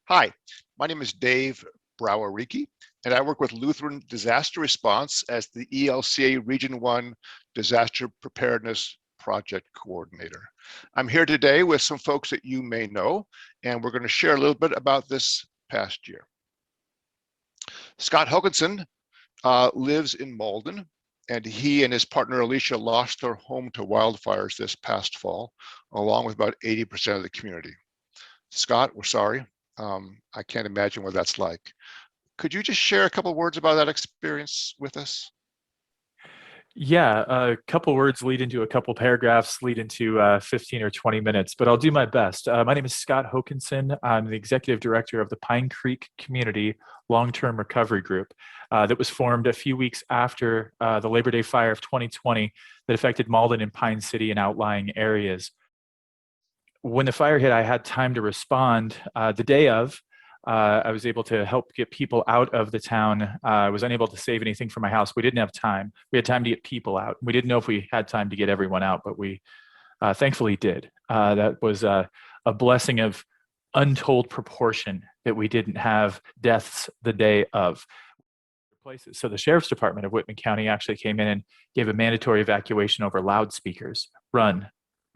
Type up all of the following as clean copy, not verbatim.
Hi, my name is Dave Browericki, and I work with Lutheran Disaster Response as the ELCA Region 1 Disaster Preparedness Project Coordinator. I'm here today with some folks that you may know, and we're going to share a little bit about this past year. Scott Hoganson lives in Malden, and he and his partner Alicia lost their home to wildfires this past fall, along with about 80% of the community. Scott, we're sorry. I can't imagine what that's like. Could you just share a couple of words about that experience with us? Yeah, a couple words lead into a couple paragraphs, lead into 15 or 20 minutes, but I'll do my best. My name is Scott Hoganson. I'm the executive director of the Pine Creek Community Long-Term Recovery Group that was formed a few weeks after the Labor Day fire of 2020 that affected Malden and Pine City and outlying areas. When the fire hit, I had time to respond the day of. I was able to help get people out of the town. I was unable to save anything from my house. We didn't have time. We had time to get people out. We didn't know if we had time to get everyone out, but we thankfully did. That was a blessing of untold proportion that we didn't have deaths the day of. Places. So the Sheriff's Department of Whitman County actually came in and gave a mandatory evacuation over loudspeakers. Run,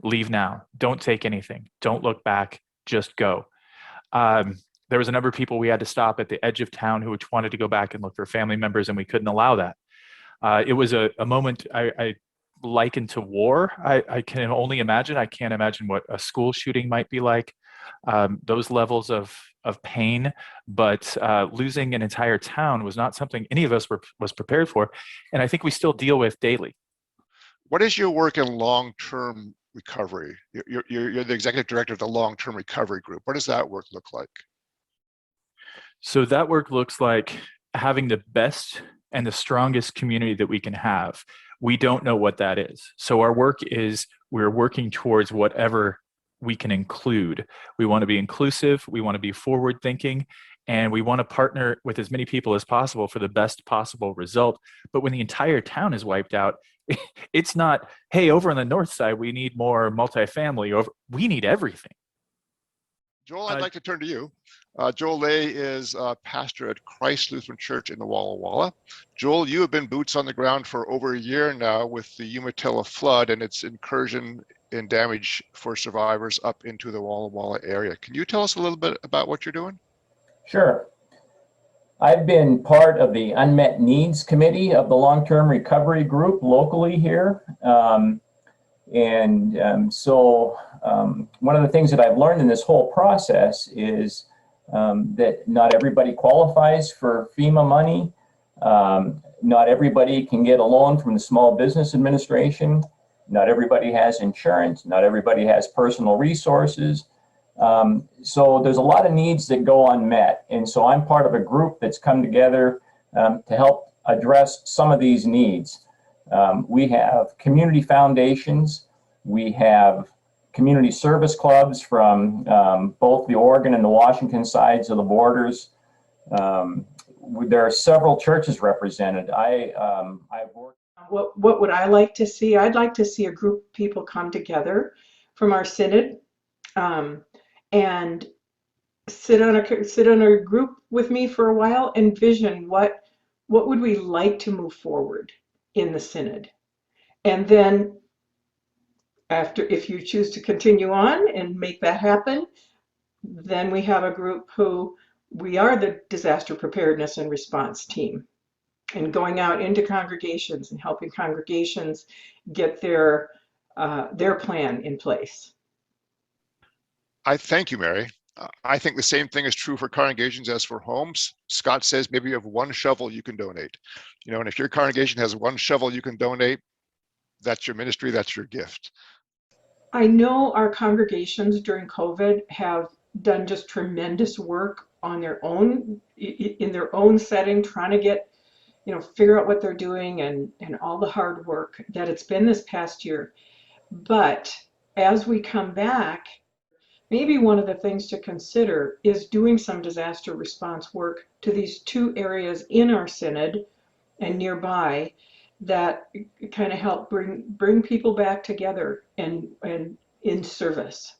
leave now, don't take anything, don't look back, just go. There was a number of people we had to stop at the edge of town who wanted to go back and look for family members, and we couldn't allow that. It was a moment I likened to war. I can only imagine. I can't imagine what a school shooting might be like, those levels of pain, but losing an entire town was not something any of us was prepared for, and I think we still deal with daily. What is your work in long-term recovery? You're the executive director of the Long-Term Recovery Group. What does that work look like? So that work looks like having the best and the strongest community that we can have. We don't know what that is. So our work is we're working towards whatever we can include. We want to be inclusive, we want to be forward thinking, and we want to partner with as many people as possible for the best possible result. But when the entire town is wiped out, it's not, hey, over on the north side, we need more multifamily. We need everything. Joel, I'd like to turn to you. Joel Lay is a pastor at Christ Lutheran Church in the Walla Walla. Joel, you have been boots on the ground for over a year now with the Umatilla flood and its incursion and damage for survivors up into the Walla Walla area. Can you tell us a little bit about what you're doing? Sure. I've been part of the Unmet Needs Committee of the Long-Term Recovery Group locally here. So one of the things that I've learned in this whole process is that not everybody qualifies for FEMA money. Not everybody can get a loan from the Small Business Administration. Not everybody has insurance. Not everybody has personal resources. So there's a lot of needs that go unmet. And so I'm part of a group that's come together to help address some of these needs. We have community foundations. We have community service clubs from both the Oregon and the Washington sides of the borders. There are several churches represented. I've worked. What would I like to see? I'd like to see a group of people come together from our synod and sit on a group with me for a while and vision what would we like to move forward in the synod. And then after, if you choose to continue on and make that happen, then we have a group who we are the disaster preparedness and response team, and going out into congregations and helping congregations get their plan in place. I thank you, Mary. I think the same thing is true for congregations as for homes. Scott says maybe you have one shovel you can donate. You know, and if your congregation has one shovel you can donate, that's your ministry, that's your gift. I know our congregations during COVID have done just tremendous work on their own, in their own setting, trying to get, figure out what they're doing and all the hard work that it's been this past year. But as we come back, maybe one of the things to consider is doing some disaster response work to these two areas in our synod and nearby that kind of help bring people back together and in service.